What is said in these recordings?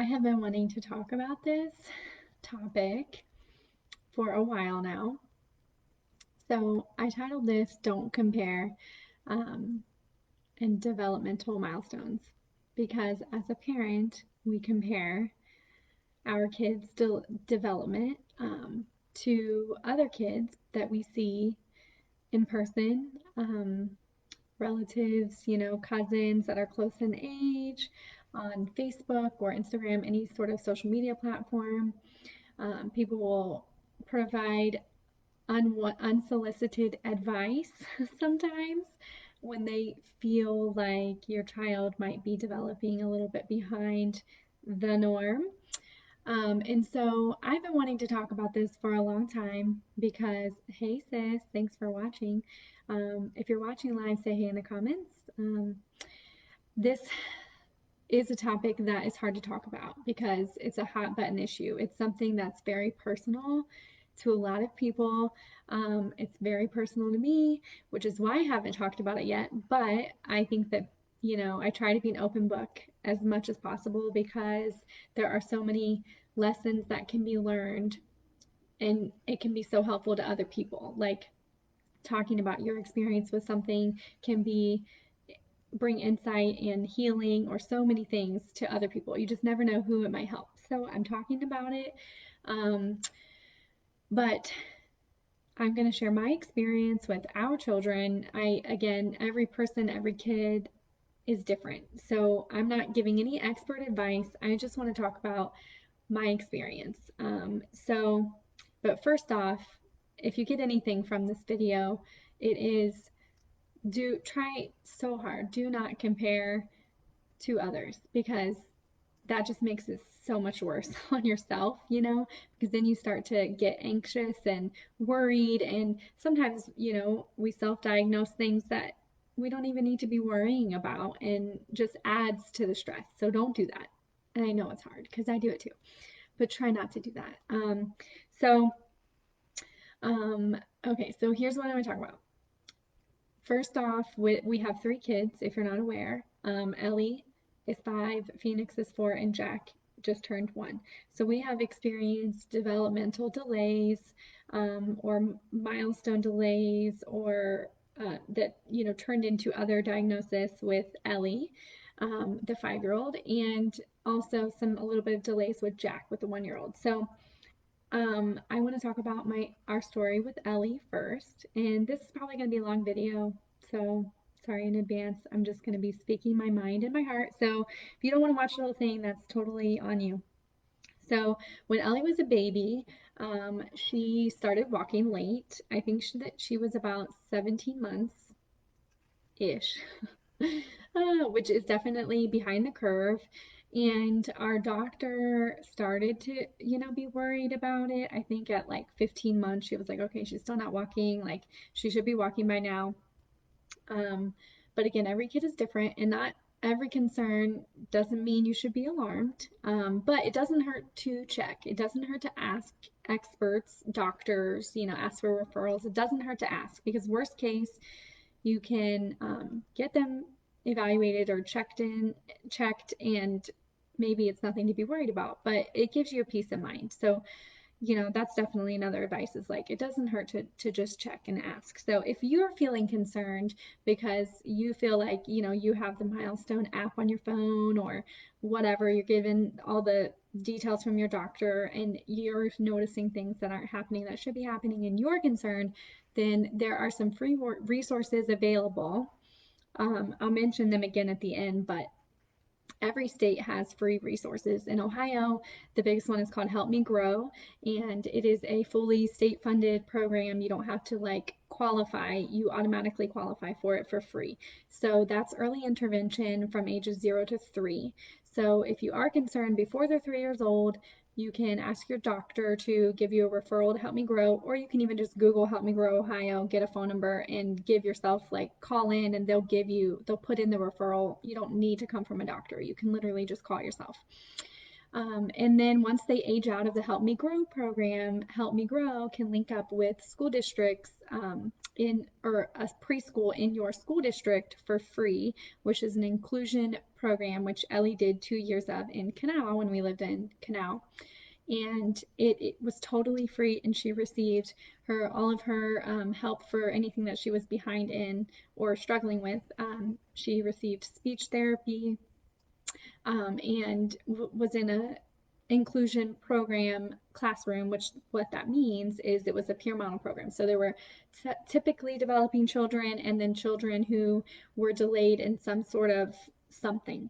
I have been wanting to talk about this topic for a while now. So I titled this Don't Compare um, and Developmental Milestones because as a parent, we compare our kids' development to other kids that we see in person, relatives, cousins that are close in age on Facebook or Instagram, any sort of social media platform. People will provide unsolicited advice sometimes when they feel like your child might be developing a little bit behind the norm. And so I've been wanting to talk about this for a long time because, hey sis, thanks for watching. If you're watching live, say hey in the comments. This is a topic that is hard to talk about because it's a hot button issue. It's something that's very personal to a lot of people. It's very personal to me, which is why I haven't talked about it yet. But I think that, I try to be an open book as much as possible because there are so many lessons that can be learned and it can be so helpful to other people. Like talking about your experience with something can be bring insight and healing or so many things to other people. You just never know who it might help. So I'm talking about it. Um, but I'm going to share my experience with our children. Again, every person, every kid is different. So I'm not giving any expert advice. I just want to talk about my experience. But first off, if you get anything from this video, it is try so hard. Do not compare to others because that just makes it so much worse on yourself, because then you start to get anxious and worried. And sometimes, we self diagnose things that we don't even need to be worrying about and just adds to the stress. So don't do that. And I know it's hard because I do it too, but try not to do that. So, okay, so here's what I'm going to talk about. First off, we have three kids, if you're not aware. Ellie is 5, Phoenix is 4, and Jack just turned 1. So we have experienced developmental delays or milestone delays or that, turned into other diagnosis with Ellie, the 5-year-old, and also a little bit of delays with Jack, with the 1-year-old. So I want to talk about our story with Ellie first, and this is probably going to be a long video, so sorry in advance. I'm just going to be speaking my mind and my heart. So if you don't want to watch the whole thing, that's totally on you. So when Ellie was a baby, she started walking late. I think that she was about 17 months ish, which is definitely behind the curve. And our doctor started to, be worried about it. I think at like 15 months, she was like, okay, she's still not walking. Like, she should be walking by now. Um, but again, every kid is different, and not every concern doesn't mean you should be alarmed. But it doesn't hurt to check. It doesn't hurt to ask experts, doctors, ask for referrals. It doesn't hurt to ask because, worst case, you can get them evaluated or checked, and maybe it's nothing to be worried about, but it gives you a peace of mind. So that's definitely another advice, is like, it doesn't hurt to just check and ask. So if you're feeling concerned because you feel like, you have the Milestone app on your phone or whatever, you're given all the details from your doctor and you're noticing things that aren't happening that should be happening and you're concerned, then there are some free resources available. I'll mention them again at the end, but every state has free resources. In Ohio, the biggest one is called Help Me Grow, and it is a fully state funded program. You don't have to qualify, you automatically qualify for it for free. So that's early intervention from ages 0 to 3. So if you are concerned before they're 3 years old, you can ask your doctor to give you a referral to Help Me Grow, or you can even just Google Help Me Grow Ohio, get a phone number, and give yourself, call in, and they'll put in the referral. You don't need to come from a doctor. You can literally just call yourself. And then once they age out of the Help Me Grow program, Help Me Grow can link up with school districts or a preschool in your school district for free, which is an inclusion program, which Ellie did 2 years of in Canal when we lived in Canal. And it was totally free, and she received all of her help for anything that she was behind in or struggling with. She received speech therapy, and was in a inclusion program classroom, which what that means is it was a peer model program. So there were typically developing children and then children who were delayed in some sort of something.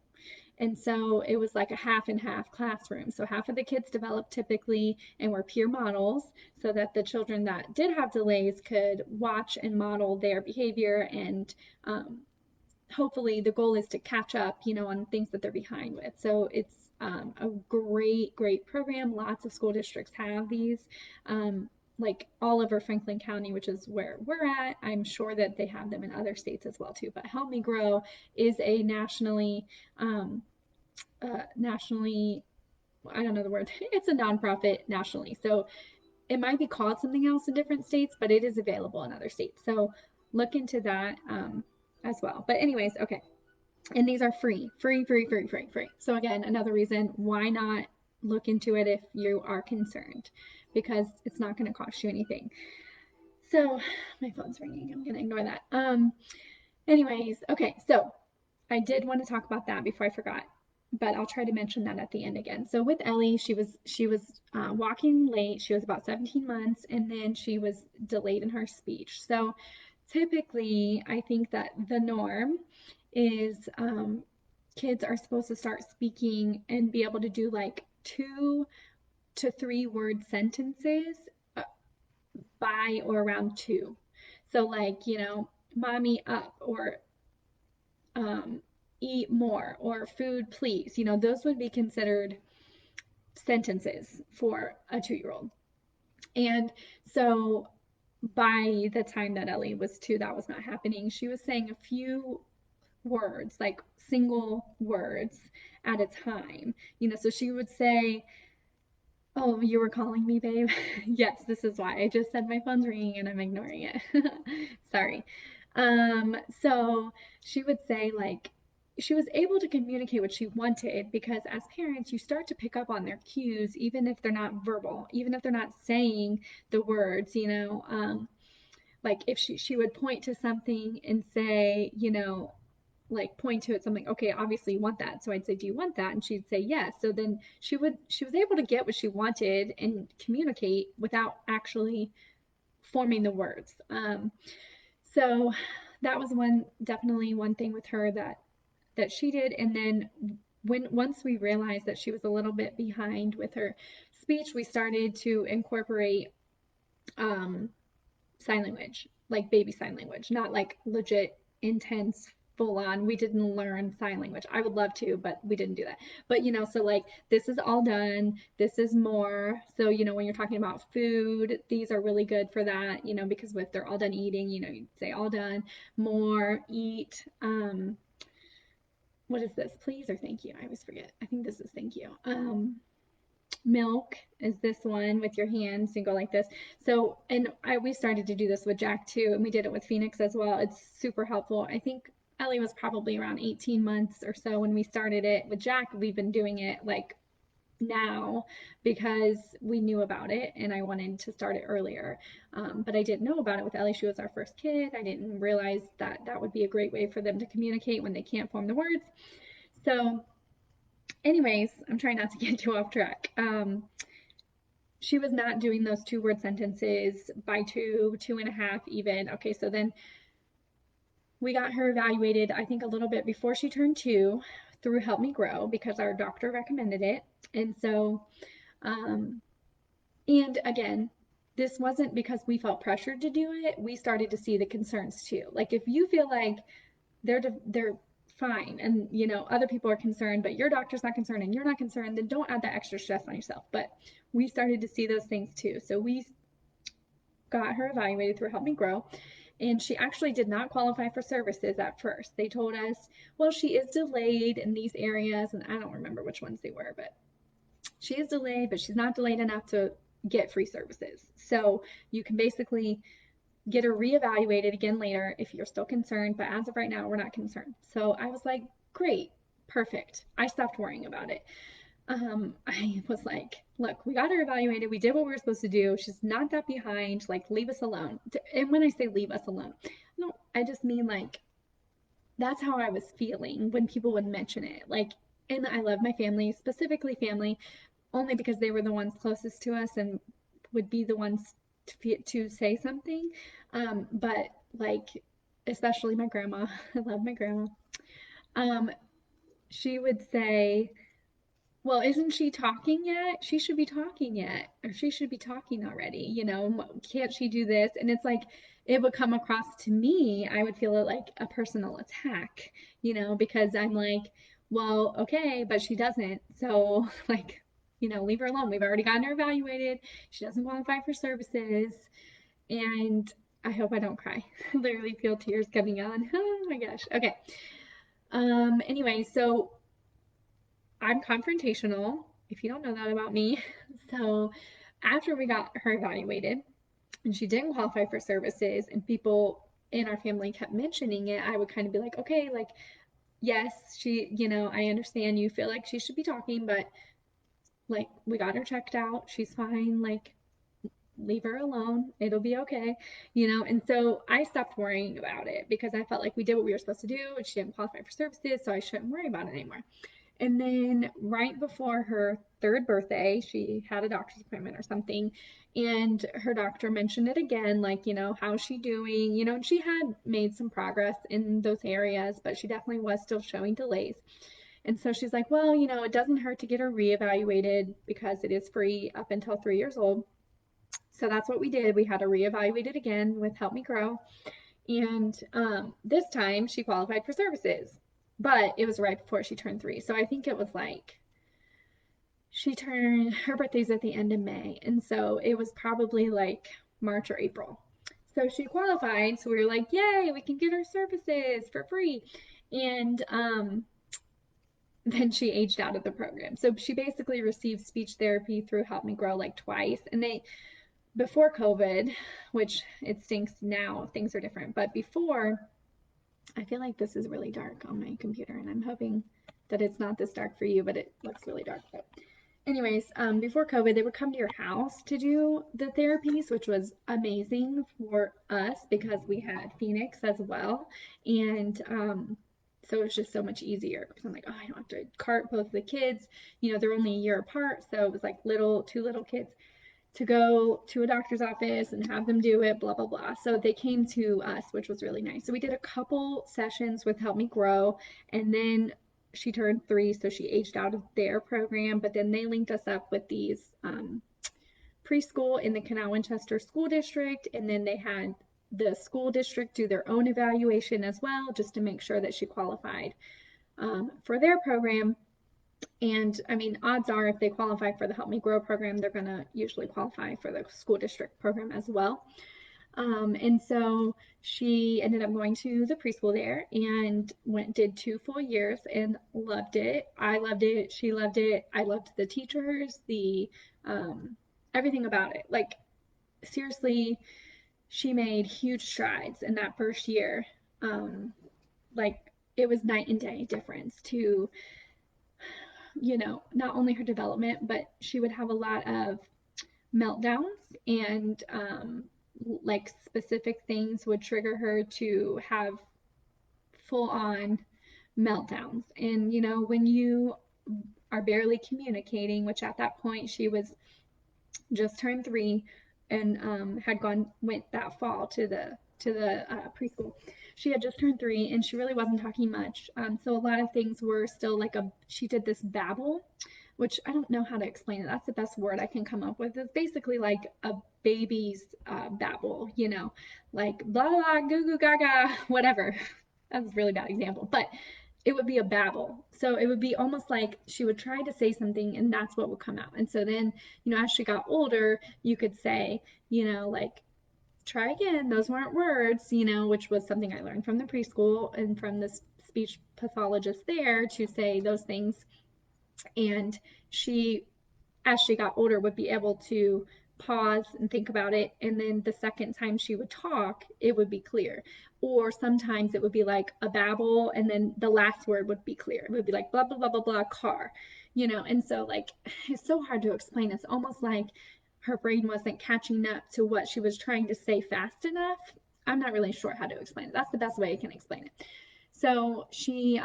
And so it was like a half and half classroom. So half of the kids developed typically and were peer models so that the children that did have delays could watch and model their behavior, and hopefully the goal is to catch up, on things that they're behind with. So it's a great program. Lots of school districts have these. Like all over Franklin County, which is where we're at. I'm sure that they have them in other states as well too. But Help Me Grow is a nationally, I don't know the word. It's a nonprofit nationally. So it might be called something else in different states, but it is available in other states. So look into that as well. But anyways, okay. And these are free. So again, another reason why not look into it if you are concerned, because it's not going to cost you anything. So my phone's ringing. I'm going to ignore that. Anyways, okay. So I did want to talk about that before I forgot, but I'll try to mention that at the end again. So with Ellie, she was walking late. She was about 17 months, and then she was delayed in her speech. So typically, I think that the norm is kids are supposed to start speaking and be able to do like 2 to 3 word sentences by or around 2. So like, mommy up, or eat more, or food please. Those would be considered sentences for a 2-year-old. And so by the time that Ellie was 2, that was not happening. She was saying a few words, like single words at a time. So she would say, "Oh, you were calling me, babe?" Yes, this is why. I just said my phone's ringing and I'm ignoring it. Sorry. So she would say, like, she was able to communicate what she wanted, because as parents, you start to pick up on their cues, even if they're not verbal, even if they're not saying the words, like if she would point to something and say, like point to it something, okay, obviously you want that. So I'd say, do you want that? And she'd say yes. So then she was able to get what she wanted and communicate without actually forming the words. So that was definitely one thing with her that she did. And then once we realized that she was a little bit behind with her speech, we started to incorporate sign language, like baby sign language, not like legit intense full on. We didn't learn sign language. I would love to, but we didn't do that. But so like this is all done, this is more. So when you're talking about food, these are really good for that, because if they're all done eating, you'd say all done, more, eat. What is this? Please or thank you? I always forget. I think this is thank you. Milk is this one with your hands and go like this. So, and we started to do this with Jack too, and we did it with Phoenix as well. It's super helpful. I think Ellie was probably around 18 months or so when we started it. With Jack, we've been doing it like now because we knew about it and I wanted to start it earlier. But I didn't know about it with Ellie. She was our first kid. I didn't realize that that would be a great way for them to communicate when they can't form the words. So anyways, I'm trying not to get too off track. She was not doing those 2 word sentences by 2.5 even. Okay, so then we got her evaluated, I think a little bit before she turned 2 through Help Me Grow, because our doctor recommended it. And so, and again, this wasn't because we felt pressured to do it. We started to see the concerns too. Like if you feel like they're fine and other people are concerned, but your doctor's not concerned and you're not concerned, then don't add that extra stress on yourself. But we started to see those things too. So we got her evaluated through Help Me Grow, and she actually did not qualify for services at first. They told us, well, she is delayed in these areas, and I don't remember which ones they were, but she is delayed, but she's not delayed enough to get free services. So you can basically get her reevaluated again later if you're still concerned, but as of right now, we're not concerned. So I was like, great, perfect. I stopped worrying about it. I was like, look, we got her evaluated. We did what we were supposed to do. She's not that behind. Like, leave us alone. And when I say leave us alone, no, I just mean like, that's how I was feeling when people would mention it. Like, and I love my family, specifically family, only because they were the ones closest to us and would be the ones to say something. But like, especially my grandma, I love my grandma. Um, she would say, well, isn't she talking yet? She should be talking yet, or she should be talking already. Can't she do this? And it's like it would come across to me, I would feel it like a personal attack, because I'm like, well, okay, but she doesn't. So, like, leave her alone. We've already gotten her evaluated. She doesn't qualify for services. And I hope I don't cry. I literally feel tears coming on. Oh my gosh. Okay. Anyway, so I'm confrontational, if you don't know that about me. So after we got her evaluated and she didn't qualify for services and people in our family kept mentioning it, I would kind of be like, okay, like, yes, I understand you feel like she should be talking, but like, we got her checked out. She's fine. Like, leave her alone. It'll be okay. And so I stopped worrying about it because I felt like we did what we were supposed to do and she didn't qualify for services, so I shouldn't worry about it anymore. And then right before her third birthday, she had a doctor's appointment or something, and her doctor mentioned it again, like, how's she doing? And she had made some progress in those areas, but she definitely was still showing delays. And so she's like, well, it doesn't hurt to get her reevaluated because it is free up until 3 years old. So that's what we did. We had her reevaluated again with Help Me Grow. And this time she qualified for services, but it was right before she turned 3. So I think it was like her birthday's at the end of May. And so it was probably like March or April. So she qualified. So we were like, yay, we can get her services for free. And then she aged out of the program. So she basically received speech therapy through Help Me Grow like twice. And before COVID, which it stinks now, things are different. But before, I feel like this is really dark on my computer, and I'm hoping that it's not this dark for you, but it looks really dark. But anyways, before COVID, they would come to your house to do the therapies, which was amazing for us because we had Phoenix as well. And so it was just so much easier because I'm like, oh, I don't have to cart both of the kids. They're only a year apart, so it was like two little kids to go to a doctor's office and have them do it, blah, blah, blah. So they came to us, which was really nice. So we did a couple sessions with Help Me Grow, and then she turned 3, so she aged out of their program. But then they linked us up with these preschool in the Canal Winchester School District, and then they had the school district do their own evaluation as well, just to make sure that she qualified for their program. And I mean, odds are if they qualify for the Help Me Grow program, they're going to usually qualify for the school district program as well. And so she ended up going to the preschool there and did 2 full years and loved it. I loved it. She loved it. I loved the teachers, everything about it. Like, seriously, she made huge strides in that first year. Like, it was night and day difference to not only her development, but she would have a lot of meltdowns and like specific things would trigger her to have full on meltdowns. And when you are barely communicating, which at that point she was just turned 3 and went that fall to the preschool. She had just turned 3 and she really wasn't talking much. So a lot of things were still like she did this babble, which I don't know how to explain it. That's the best word I can come up with. It's basically like a baby's babble, like blah blah goo goo gaga, whatever. That's a really bad example, but it would be a babble. So it would be almost like she would try to say something and that's what would come out. And so then, as she got older, you could say, like, try again. Those weren't words, which was something I learned from the preschool and from the speech pathologist there to say those things. And she, as she got older, would be able to pause and think about it, and then the second time she would talk, it would be clear. Or sometimes it would be like a babble, and then the last word would be clear. It would be like blah blah blah blah blah car, and so like it's so hard to explain. It's almost like her brain wasn't catching up to what she was trying to say fast enough. I'm not really sure how to explain it. That's the best way I can explain it. So she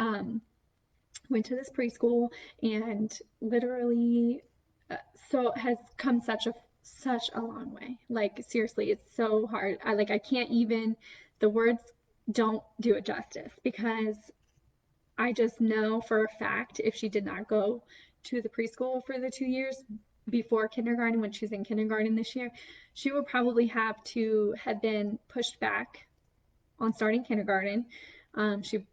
went to this preschool, and literally uh, so has come such a long way. Like seriously, it's so hard. I can't even, the words don't do it justice, because I just know for a fact if she did not go to the preschool for the 2 years before kindergarten, when she's in kindergarten this year, she would probably have to have been pushed back on starting kindergarten. She,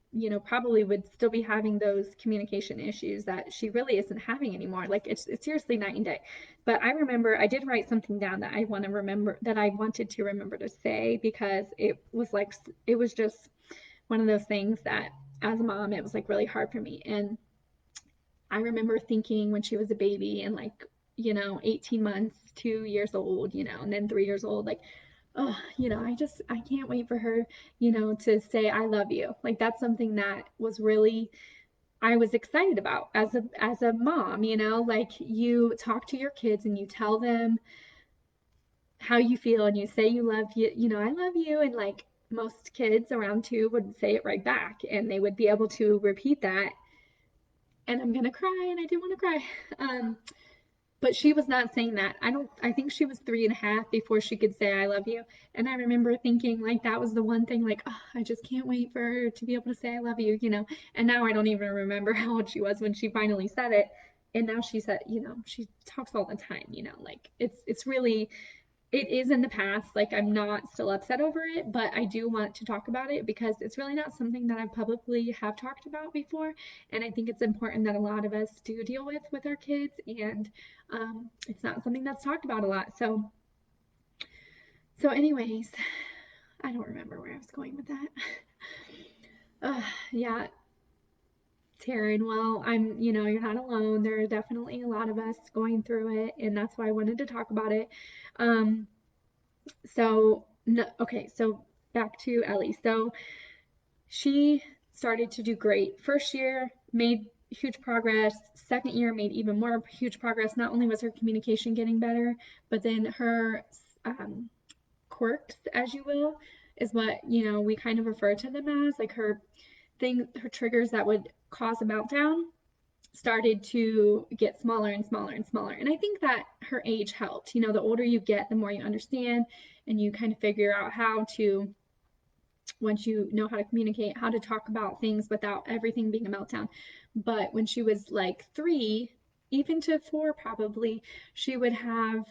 probably would still be having those communication issues that she really isn't having anymore. Like it's seriously night and day. But I remember I did write something down that I wanted to remember to say, because it was just one of those things that as a mom, it was like really hard for me. And I remember thinking when she was a baby and like, 18 months, 2 years old, and then 3 years old, like, oh, I can't wait for her, to say, I love you. Like, that's something that was really, I was excited about as a mom, like you talk to your kids and you tell them how you feel and you say you love you, I love you. And like most kids around 2 would say it right back, and they would be able to repeat that. And I'm gonna cry, and I do want to cry. Um, but she was not saying that. I think she was 3.5 before she could say I love you. And I remember thinking like that was the one thing, like, oh, I just can't wait for her to be able to say I love you. And now I don't even remember how old she was when she finally said it. And now she said, she talks all the time, like it's really, it is in the past. Like I'm not still upset over it, but I do want to talk about it because it's really not something that I publicly have talked about before. And I think it's important that a lot of us do deal with our kids, and it's not something that's talked about a lot. So anyways, I don't remember where I was going with that. Yeah, Taryn, well, you're not alone. There are definitely a lot of us going through it, and that's why I wanted to talk about it. Um, So, no, okay, so back to Ellie. So she started to do great. First year made huge progress. Second year made even more huge progress. Not only was her communication getting better, but then her um, quirks, as you will, is what, we kind of refer to them as, like her triggers that would cause a meltdown started to get smaller and smaller and smaller. And I think that her age helped. The older you get, the more you understand, and you kind of figure out how to, once you know how to communicate, how to talk about things without everything being a meltdown. But when she was like 3, even to 4 probably, she would have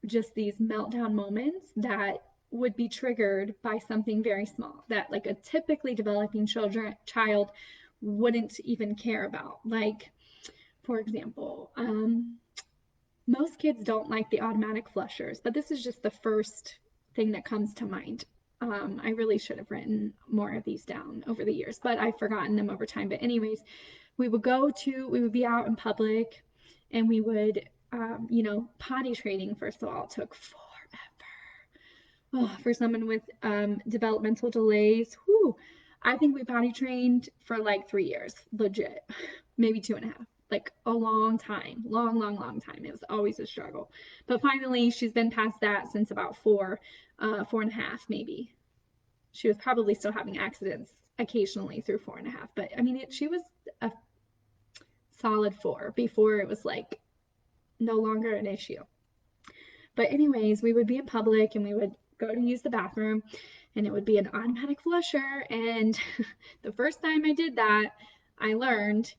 just these meltdown moments that would be triggered by something very small that like a typically developing child wouldn't even care about. Like, for example, most kids don't like the automatic flushers, but this is just the first thing that comes to mind. I really should have written more of these down over the years, but I've forgotten them over time. But anyways, we would be out in public, and we would, potty training, first of all, took forever. Oh, for someone with developmental delays, whew, I think we potty trained for like 3 years, legit, maybe 2.5, like a long time, long, long, long time. It was always a struggle. But finally, she's been past that since about 4.5, maybe. She was probably still having accidents occasionally through 4.5, but I mean, she was a solid 4 before it was like no longer an issue. But anyways, we would be in public and we would go to use the bathroom, and it would be an automatic flusher. And the first time I did that, I learned,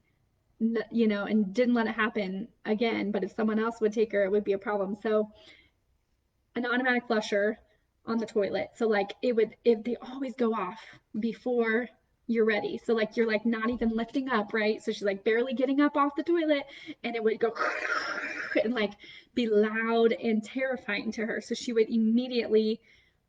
and didn't let it happen again. But if someone else would take her, it would be a problem. So an automatic flusher on the toilet. So like they always go off before you're ready. So like you're like not even lifting up, right? So she's like barely getting up off the toilet, and it would go and like be loud and terrifying to her. So she would immediately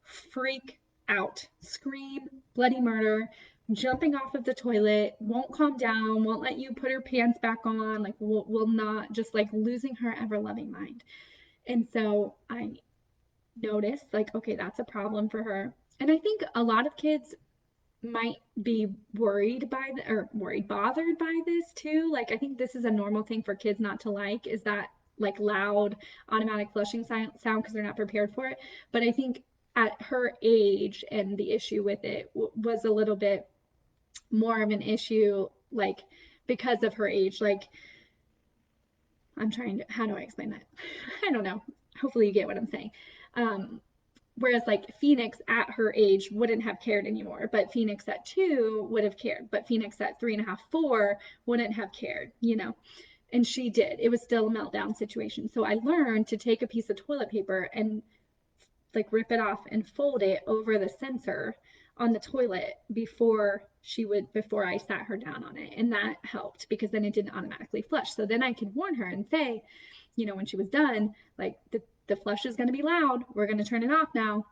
freak out, scream bloody murder, jumping off of the toilet, won't calm down, won't let you put her pants back on, like will not, just like losing her ever loving mind. And so I noticed, like, okay, that's a problem for her. And I think a lot of kids might be worried by or worried, bothered by this too. Like, I think this is a normal thing for kids not to like, is that like loud automatic flushing sound because they're not prepared for it. But I think at her age and the issue with it was a little bit more of an issue, like because of her age. Like, I'm trying to, how do I explain that? I don't know. Hopefully you get what I'm saying. Um, Whereas like Phoenix at her age wouldn't have cared anymore, but Phoenix at 2 would have cared, but Phoenix at 3.5, 4 wouldn't have cared, you know. And she did. It was still a meltdown situation. So I learned to take a piece of toilet paper and like rip it off and fold it over the sensor on the toilet before I sat her down on it. And that helped because then it didn't automatically flush. So then I could warn her and say, you know, when she was done, like the flush is going to be loud. We're going to turn it off now,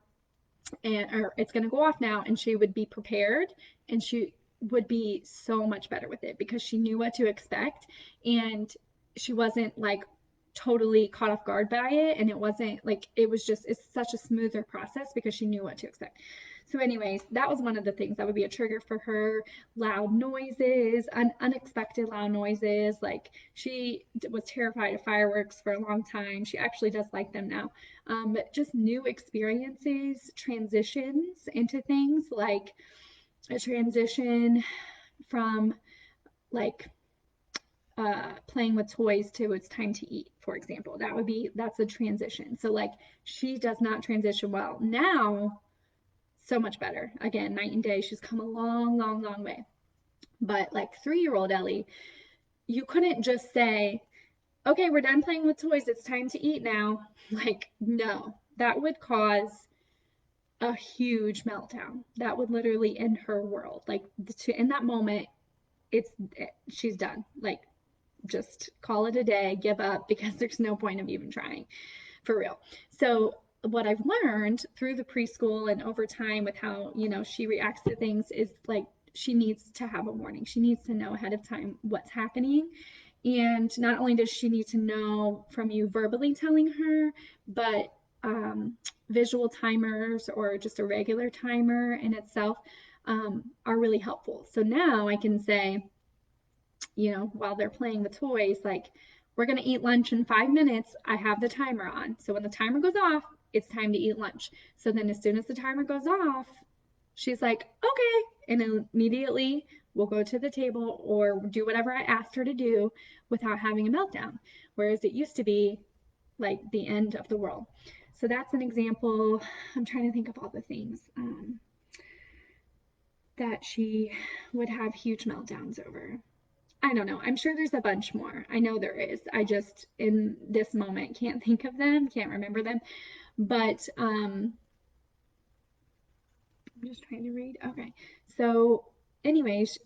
and or it's going to go off now, and she would be prepared, and she would be so much better with it because she knew what to expect, and she wasn't like totally caught off guard by it, and it wasn't like, it was just, it's such a smoother process because she knew what to expect. So anyways, that was one of the things that would be a trigger for her. Loud noises, unexpected loud noises. Like, she was terrified of fireworks for a long time. She actually does like them now. But just new experiences, transitions into things, like a transition from like playing with toys to it's time to eat, for example. That's a transition. So like, she does not transition well now. So much better. Again, night and day. She's come a long, long, long way. But like 3-year-old Ellie, you couldn't just say, okay, we're done playing with toys. It's time to eat now. Like, no, that would cause a huge meltdown. That would literally end her world. Like, in that moment, it's she's done. Like, just call it a day, give up, because there's no point of even trying, for real. So what I've learned through the preschool and over time with how, you know, she reacts to things is like, she needs to have a warning. She needs to know ahead of time what's happening. And not only does she need to know from you verbally telling her, but visual timers or just a regular timer in itself are really helpful. So now I can say, you know, while they're playing with toys, like, we're going to eat lunch in 5 minutes. I have the timer on. So when the timer goes off, it's time to eat lunch. So then as soon as the timer goes off, she's like, okay. And immediately we'll go to the table or do whatever I asked her to do without having a meltdown. Whereas it used to be like the end of the world. So that's an example. I'm trying to think of all the things that she would have huge meltdowns over. I don't know. I'm sure there's a bunch more. I know there is. I just, in this moment, can't think of them, can't remember them. But I'm just trying to read. Okay. So, anyways,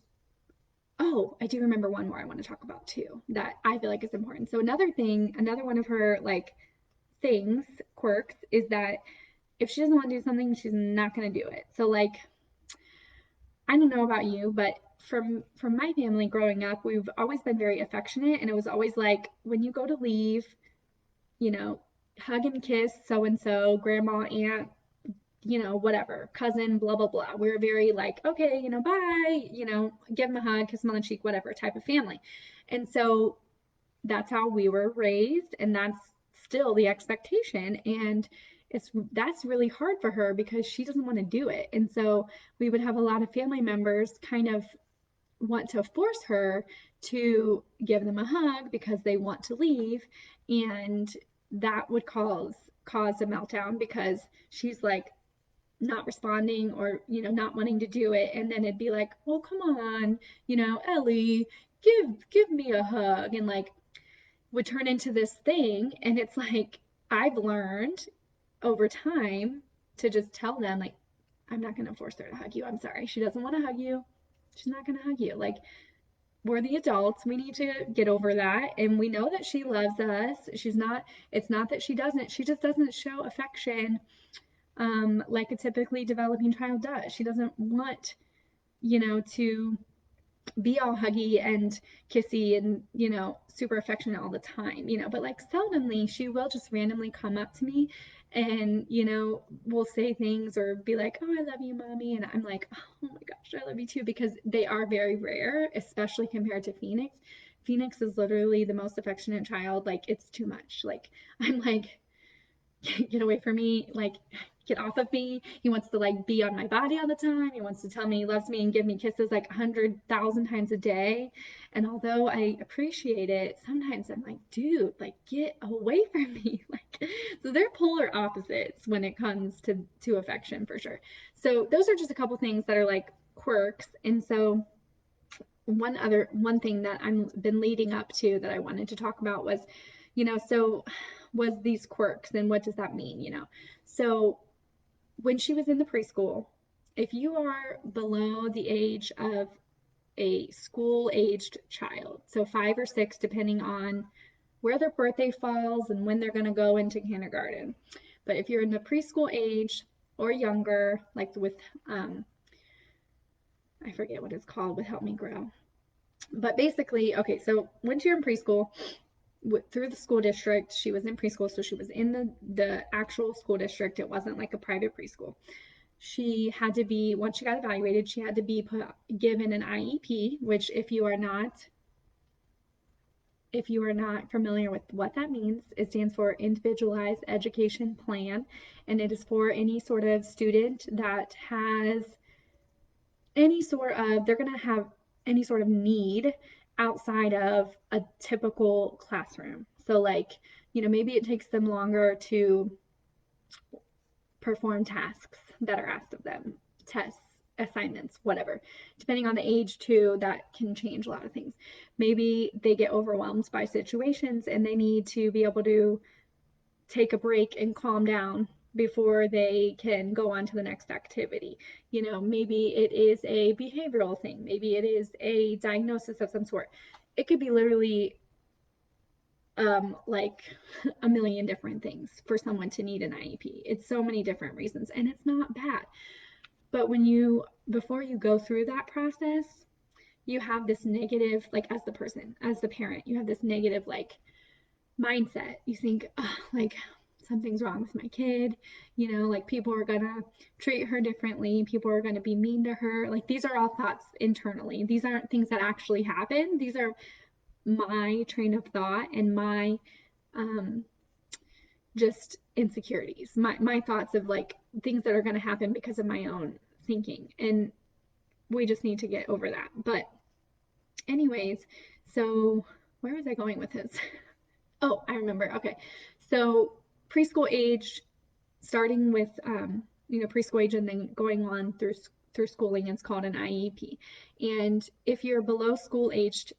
oh, I do remember one more I want to talk about too that I feel like is important. So, another thing, another one of her like things, quirks, is that if she doesn't want to do something, she's not going to do it. So, like, I don't know about you, but from my family growing up, we've always been very affectionate, and it was always like, when you go to leave, you know, hug and kiss so and so, grandma, aunt, you know, whatever, cousin, blah blah blah. We were very like, okay, you know, bye, you know, give them a hug, kiss them on the cheek, whatever type of family. And so that's how we were raised, and that's still the expectation. And that's really hard for her because she doesn't want to do it. And so we would have a lot of family members kind of want to force her to give them a hug because they want to leave, and that would cause a meltdown because she's like not responding, or you know, not wanting to do it. And then it'd be like, well, come on, you know, Ellie, give me a hug, and like would turn into this thing. And it's like, I've learned over time to just tell them, like, I'm not going to force her to hug you. I'm sorry. She doesn't want to hug you. She's not going to hug you. Like, we're the adults. We need to get over that. And we know that she loves us. It's not that she doesn't. She just doesn't show affection like a typically developing child does. She doesn't want, you know, to be all huggy and kissy and, super affectionate all the time, but like seldomly she will just randomly come up to me and, will say things or be like, oh, I love you, mommy. And I'm like, oh my gosh, I love you too, because they are very rare, especially compared to Phoenix. Phoenix is literally the most affectionate child. Like, it's too much. Like, I'm like, get away from me, like get off of me. He wants to like be on my body all the time. He wants to tell me he loves me and give me kisses like 100,000 times a day. And although I appreciate it, sometimes I'm like, dude, like get away from me. Like, so they're polar opposites when it comes to affection for sure. So those are just a couple things that are like quirks. And so one thing that I'm been leading up to that I wanted to talk about was, so was these quirks and what does that mean, So when she was in the preschool, if you are below the age of a school aged child, so 5 or 6, depending on where their birthday falls and when they're going to go into kindergarten. But if you're in the preschool age or younger, like with, I forget what it's called with Help Me Grow. But basically, okay, so once you're in preschool, through the school district, she was in preschool, so she was in the actual school district. It wasn't like a private preschool. She had to be, once she got evaluated, she had to be given an IEP, which if you are not familiar with what that means, it stands for Individualized Education Plan, and it is for any sort of student that has they're going to have any sort of need outside of a typical classroom. So like, maybe it takes them longer to perform tasks that are asked of them, tests, assignments, whatever. Depending on the age too, that can change a lot of things. Maybe they get overwhelmed by situations and they need to be able to take a break and calm down before they can go on to the next activity. Maybe it is a behavioral thing. Maybe it is a diagnosis of some sort. It could be literally like a million different things for someone to need an IEP. It's so many different reasons and it's not bad. But before you go through that process, you have this negative, like as the person, as the parent, you have this negative like mindset. You think, oh, like something's wrong with my kid, like people are gonna treat her differently, people are gonna be mean to her. Like these are all thoughts internally. These aren't things that actually happen. These are my train of thought and my um just insecurities, my thoughts of like things that are gonna happen because of my own thinking. And we just need to get over that. But anyways, so where was I going with this? Oh, I remember. Okay. So preschool age, starting with preschool age and then going on through schooling, it's called an IEP. And if you're below school aged,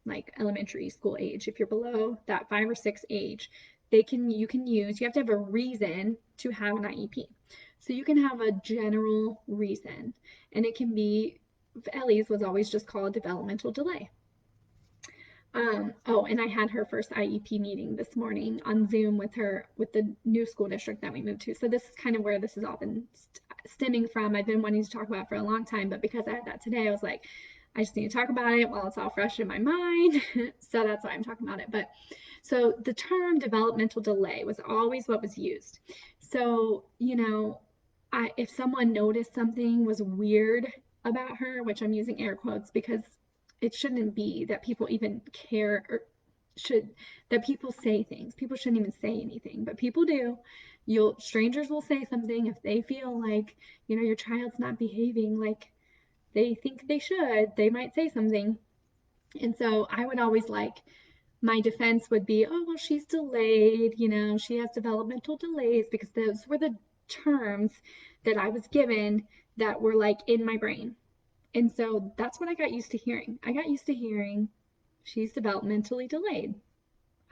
like elementary school age, if you're below that 5 or 6 age, you have to have a reason to have an IEP. So you can have a general reason, and it can be, Ellie's was always just called developmental delay. Oh, and I had her first IEP meeting this morning on Zoom with the new school district that we moved to. So this is kind of where this has all been stemming from. I've been wanting to talk about it for a long time, but because I had that today, I was like, I just need to talk about it while it's all fresh in my mind. So that's why I'm talking about it. But so the term developmental delay was always what was used. So, if someone noticed something was weird about her, which I'm using air quotes because it shouldn't be that people even care or should that people say things. People shouldn't even say anything, but people do. Strangers will say something if they feel like, your child's not behaving like they think they should. They might say something. And so I would always my defense would be, oh, well, she's delayed, she has developmental delays, because those were the terms that I was given that were like in my brain. And so that's what I got used to hearing. I got used to hearing she's developmentally delayed.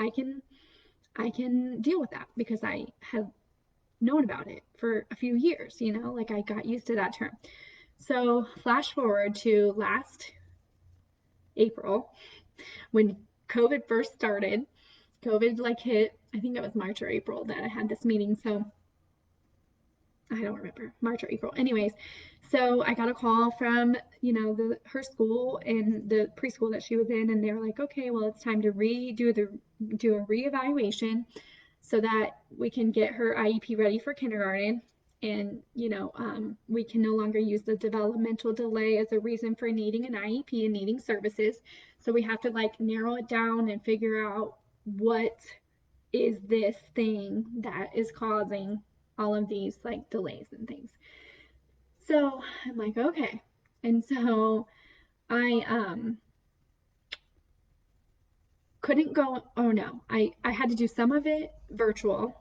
I can deal with that because I have known about it for a few years, like I got used to that term. So flash forward to last April when COVID first started. COVID like hit, I think it was March or April that I had this meeting. So I don't remember, March or April. Anyways, so I got a call from, her school and the preschool that she was in, and they were like, okay, well, it's time to do a reevaluation so that we can get her IEP ready for kindergarten. And, we can no longer use the developmental delay as a reason for needing an IEP and needing services. So we have to like narrow it down and figure out what is this thing that is causing all of these like delays and things. So I'm like, okay. And so I couldn't go. Oh no, I had to do some of it virtual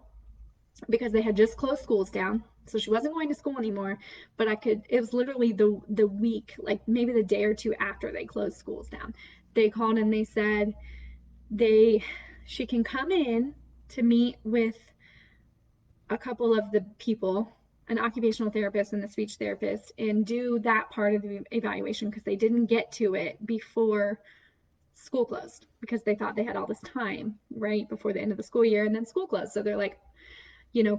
because they had just closed schools down. So she wasn't going to school anymore, but it was literally the week, like maybe the day or two after they closed schools down. They called and they said she can come in to meet with a couple of the people, an occupational therapist and a speech therapist, and do that part of the evaluation because they didn't get to it before school closed because they thought they had all this time right before the end of the school year, and then school closed. So they're like,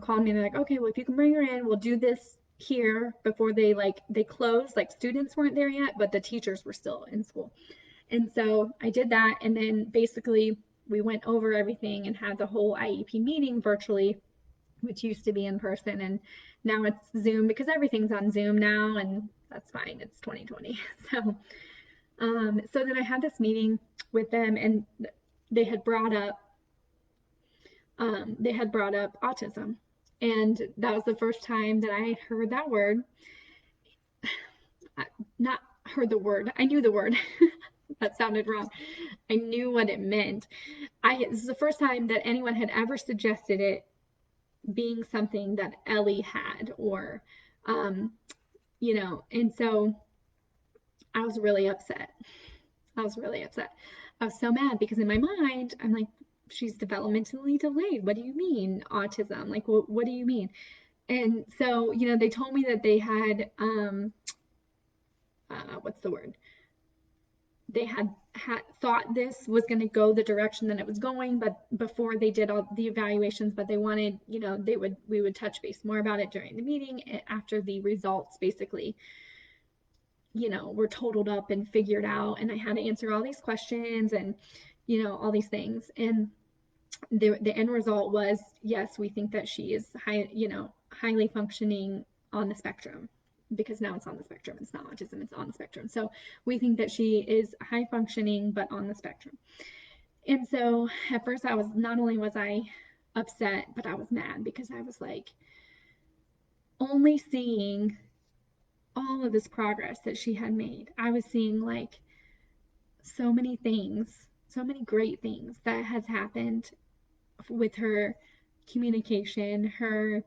called me and they're like, okay, well, if you can bring her in, we'll do this here before they closed. Like students weren't there yet, but the teachers were still in school. And so I did that. And then basically we went over everything and had the whole IEP meeting virtually, which used to be in person. And now it's Zoom because everything's on Zoom now. And that's fine. It's 2020. So then I had this meeting with them, and they had brought up autism, and that was the first time that I heard that word. Not heard the word. I knew the word. That sounded wrong. I knew what it meant. This is the first time that anyone had ever suggested it being something that Ellie had, or, and so I was really upset. I was really upset. I was so mad because in my mind, I'm like, she's developmentally delayed. What do you mean autism? Like, what do you mean? And so, they told me that they had, what's the word? They had thought this was going to go the direction that it was going, but before they did all the evaluations, but they wanted, we would touch base more about it during the meeting after the results basically, were totaled up and figured out, and I had to answer all these questions and, all these things. And the end result was, yes, we think that she is highly functioning on the spectrum, because now it's on the spectrum. It's not autism, it's on the spectrum. So we think that she is high functioning, but on the spectrum. And so at first not only was I upset, but I was mad because I was like, only seeing all of this progress that she had made. I was seeing like so many things, so many great things that has happened with her communication, her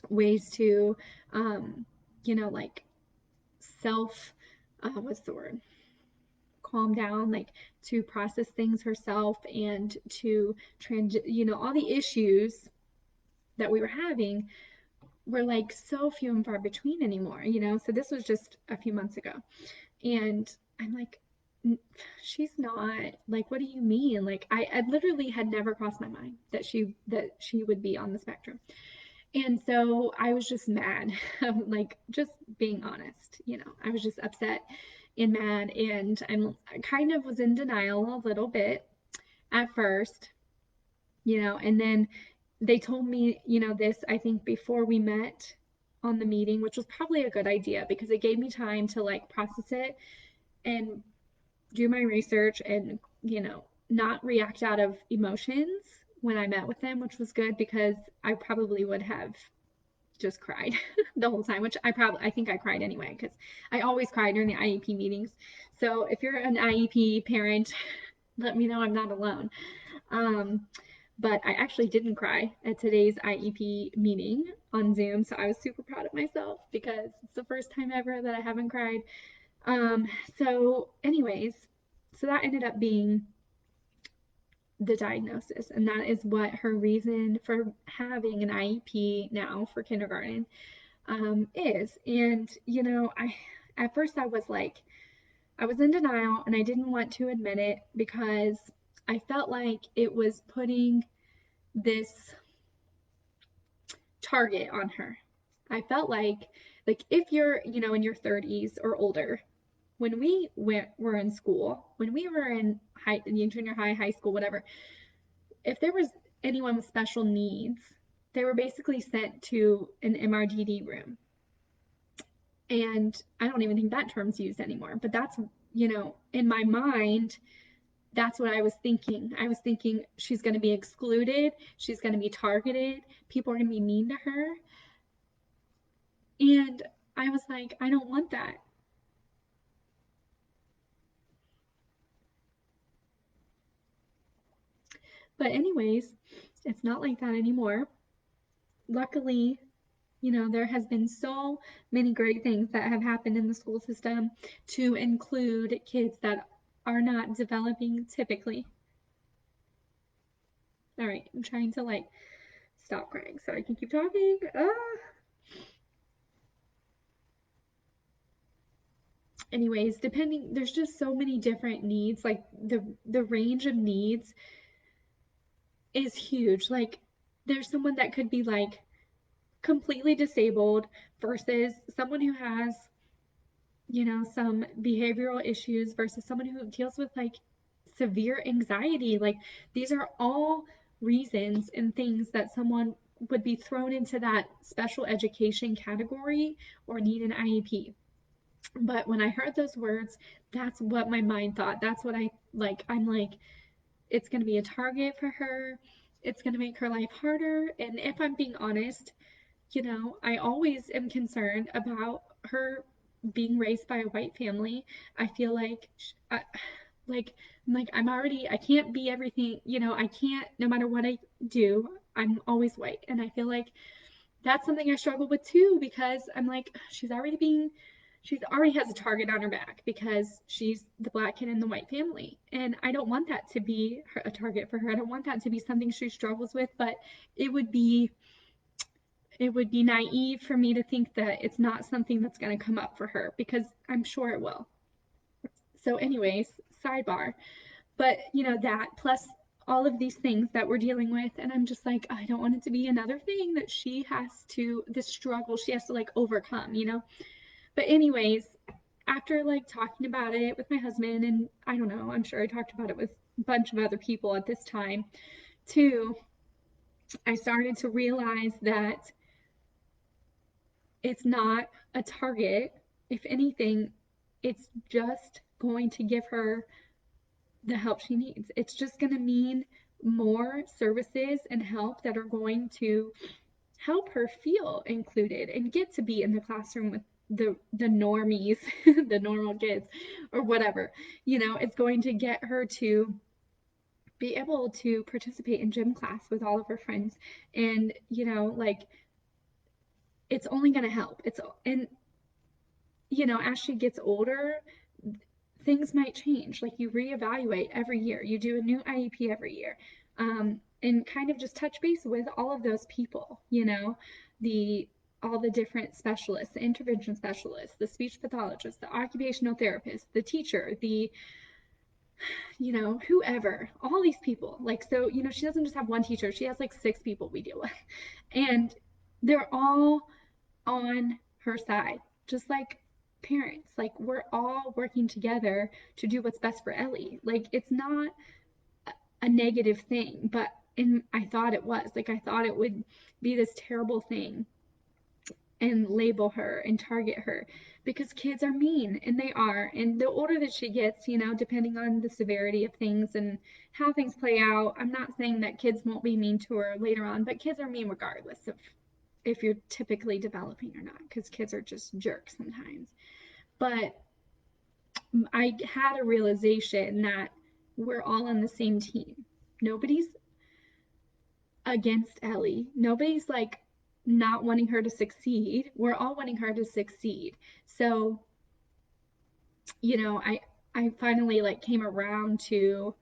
ways to, like self, what's the word? Calm down, like to process things herself and to all the issues that we were having were like so few and far between anymore, So this was just a few months ago. And I'm like, she's not, like, what do you mean? Like, I literally had never crossed my mind that she would be on the spectrum. And so I was just mad, like, just being honest, I was just upset and mad, and I kind of was in denial a little bit at first, and then they told me, this, I think before we met on the meeting, which was probably a good idea because it gave me time to like process it and do my research and, not react out of emotions when I met with them, which was good because I probably would have just cried the whole time, which I think I cried anyway because I always cry during the IEP meetings. So if you're an IEP parent, let me know I'm not alone. But I actually didn't cry at today's IEP meeting on Zoom, so I was super proud of myself because it's the first time ever that I haven't cried. So anyways, so that ended up being the diagnosis, and that is what her reason for having an IEP now for kindergarten is. And at first I was like, I was in denial and I didn't want to admit it because I felt like it was putting this target on her. I felt like if you're, in your 30s or older, when we were in school, when we were in junior high, high school, whatever, if there was anyone with special needs, they were basically sent to an MRDD room. And I don't even think that term's used anymore, but that's, in my mind, that's what I was thinking. I was thinking she's going to be excluded, she's going to be targeted, people are going to be mean to her. And I was like, I don't want that. But, anyways, it's not like that anymore. Luckily, there has been so many great things that have happened in the school system to include kids that are not developing typically. All right, I'm trying to stop crying so I can keep talking. Anyways, there's just so many different needs. Like the range of needs is huge. Like there's someone that could be completely disabled versus someone who has, some behavioral issues versus someone who deals with severe anxiety. Like these are all reasons and things that someone would be thrown into that special education category or need an IEP. But when I heard those words, that's what my mind thought. That's what I'm like, it's going to be a target for her. It's going to make her life harder. And if I'm being honest, I always am concerned about her being raised by a white family. I feel like I can't be everything, I can't, no matter what I do, I'm always white. And I feel like that's something I struggle with too, because I'm like, she's already has a target on her back because she's the black kid in the white family. And I don't want that to be a target for her. I don't want that to be something she struggles with, but it would be naive for me to think that it's not something that's going to come up for her because I'm sure it will. So, anyways, sidebar. But, that plus all of these things that we're dealing with. And I'm just like, I don't want it to be another thing that this struggle she has to overcome. But, anyways, after talking about it with my husband, and I don't know, I'm sure I talked about it with a bunch of other people at this time too, I started to realize that it's not a target. If anything, it's just going to give her the help she needs. It's just going to mean more services and help that are going to help her feel included and get to be in the classroom with the normies, the normal kids, or whatever. It's going to get her to be able to participate in gym class with all of her friends. And, it's only going to help. And as she gets older, things might change. Like you reevaluate every year, you do a new IEP every year, and kind of just touch base with all of those people, the all the different specialists, the intervention specialists, the speech pathologist, the occupational therapist, the teacher, whoever, all these people. So, she doesn't just have one teacher, she has 6 people we deal with. And they're all on her side, just like parents. We're all working together to do what's best for Ellie. It's not a negative thing, but I thought it was. I thought it would be this terrible thing and label her and target her because kids are mean, and they are. And the older that she gets, depending on the severity of things and how things play out, I'm not saying that kids won't be mean to her later on, but kids are mean regardless of if you're typically developing or not, because kids are just jerks sometimes. But I had a realization that we're all on the same team. Nobody's against Ellie. Nobody's not wanting her to succeed. We're all wanting her to succeed. So, I finally came around to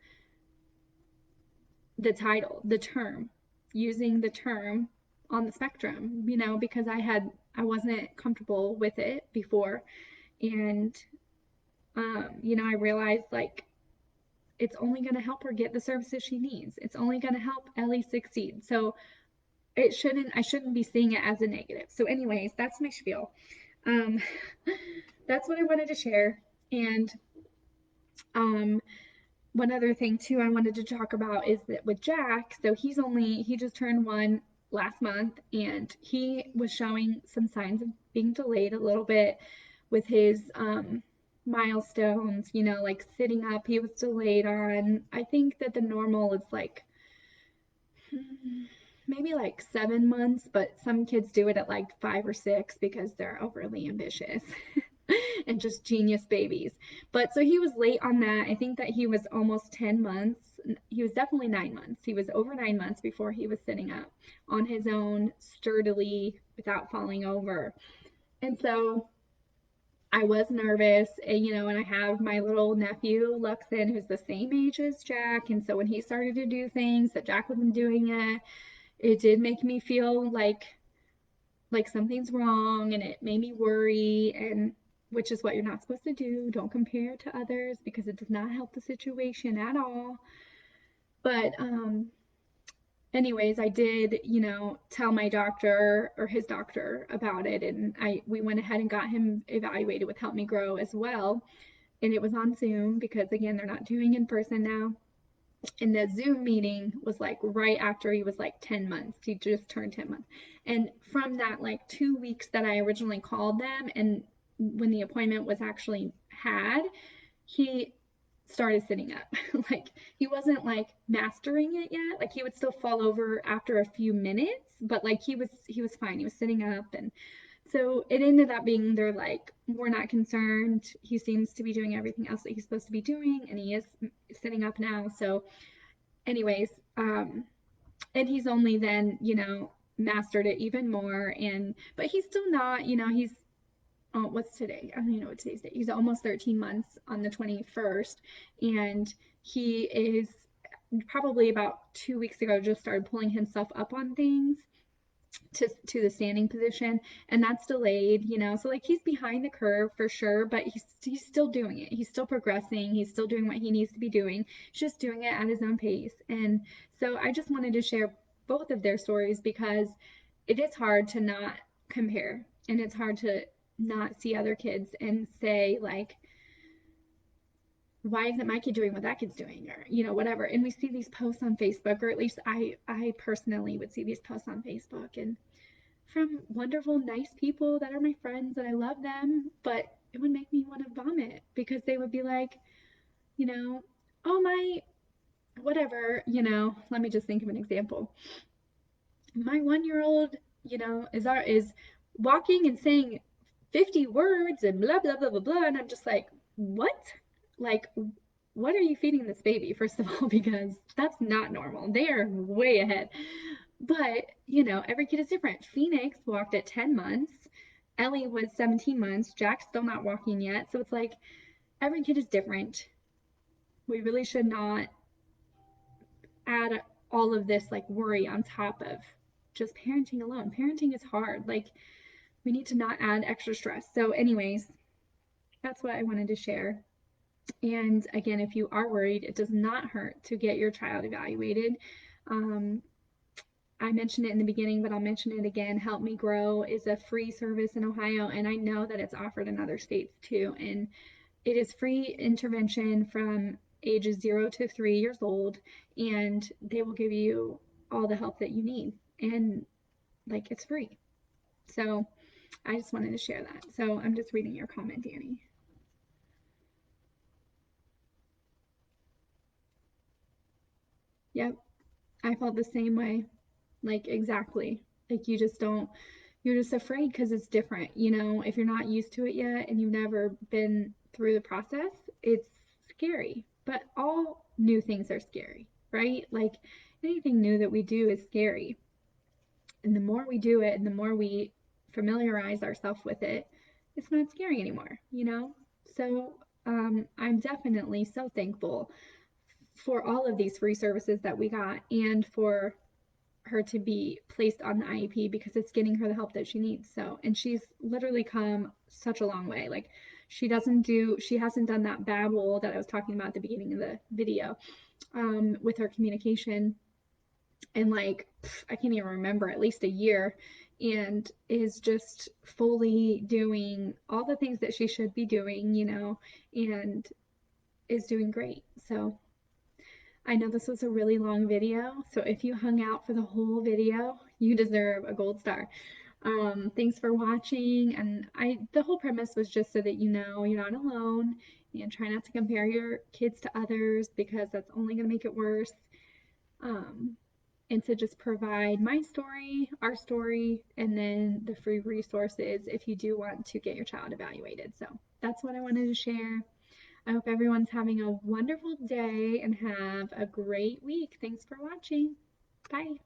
the title, the term, using the term on the spectrum, because I wasn't comfortable with it before. And I realized it's only going to help her get the services she needs. It's only going to help Ellie succeed. So I shouldn't be seeing it as a negative. So anyways, that's my spiel. Um, that's what I wanted to share. And um, one other thing too I wanted to talk about is that with Jack, so he just turned 1 last month, and he was showing some signs of being delayed a little bit with his milestones, like sitting up. He was delayed on, I think that the normal is like maybe like 7 months, but some kids do it at like 5 or 6 because they're overly ambitious and just genius babies. But so he was late on that. I think that he was almost 10 months. He was definitely 9 months. He was over 9 months before he was sitting up on his own sturdily without falling over. And so I was nervous, and I have my little nephew, Luxon, who's the same age as Jack. And so when he started to do things that Jack wasn't doing it did make me feel like something's wrong, and it made me worry, and which is what you're not supposed to do. Don't compare to others because it does not help the situation at all. But anyways, I did, tell my doctor or his doctor about it, and we went ahead and got him evaluated with Help Me Grow as well. And it was on Zoom because again, they're not doing in person now. And the Zoom meeting was like right after he was like 10 months. He just turned 10 months. And from that, like 2 weeks that I originally called them, and when the appointment was actually had, he started sitting up. Like he wasn't like mastering it yet. Like he would still fall over after a few minutes, but like he was fine. He was sitting up, and so it ended up being they're like, we're not concerned. He seems to be doing everything else that he's supposed to be doing, and he is sitting up now. So anyways, and he's only then, mastered it even more. But he's still not, he's, oh, what's today? I don't even know what today's date. He's almost 13 months on the 21st, and he is probably about 2 weeks ago just started pulling himself up on things to the standing position, and that's delayed, so like he's behind the curve for sure, but he's still doing it. He's still progressing. He's still doing what he needs to be doing. He's just doing it at his own pace. And so I just wanted to share both of their stories because it is hard to not compare, and it's hard to not see other kids and say like, why isn't my kid doing what that kid's doing, or whatever. And we see these posts on Facebook, or at least I personally would see these posts on Facebook, and from wonderful, nice people that are my friends and I love them, but it would make me want to vomit because they would be like, you know, oh my, whatever, let me just think of an example. My 1 year old, is walking and saying 50 words and blah blah blah blah blah, and I'm just like, what? Like, what are you feeding this baby, first of all? Because that's not normal. They are way ahead. But, every kid is different. Phoenix walked at 10 months. Ellie was 17 months. Jack's still not walking yet. So it's like every kid is different. We really should not add all of this like worry on top of just parenting alone. Parenting is hard. Like, we need to not add extra stress. So, anyways, that's what I wanted to share. And again, if you are worried, it does not hurt to get your child evaluated. Um, I mentioned it in the beginning, but I'll mention it again. Help Me Grow is a free service in Ohio, and I know that it's offered in other states too. And it is free intervention from ages 0 to 3 years old, and they will give you all the help that you need. And like, it's free. So I just wanted to share that. So I'm just reading your comment, Danny. Yep, I felt the same way. Like, exactly. Like, you're just afraid because it's different. If you're not used to it yet and you've never been through the process, it's scary. But all new things are scary, right? Like, anything new that we do is scary. And the more we do it and the more we familiarize ourselves with it, it's not scary anymore. So, I'm definitely so thankful for all of these free services that we got, and for her to be placed on the IEP because it's getting her the help that she needs. So, and she's literally come such a long way. Like, she hasn't done that babble that I was talking about at the beginning of the video with her communication. in like, I can't even remember, at least a year, and is just fully doing all the things that she should be doing, and is doing great. So I know this was a really long video, so if you hung out for the whole video, you deserve a gold star. Thanks for watching, and the whole premise was just so that you know you're not alone, and try not to compare your kids to others because that's only going to make it worse. Um, and to just provide my story, our story, and then the free resources if you do want to get your child evaluated. So that's what I wanted to share. I hope everyone's having a wonderful day and have a great week. Thanks for watching. Bye.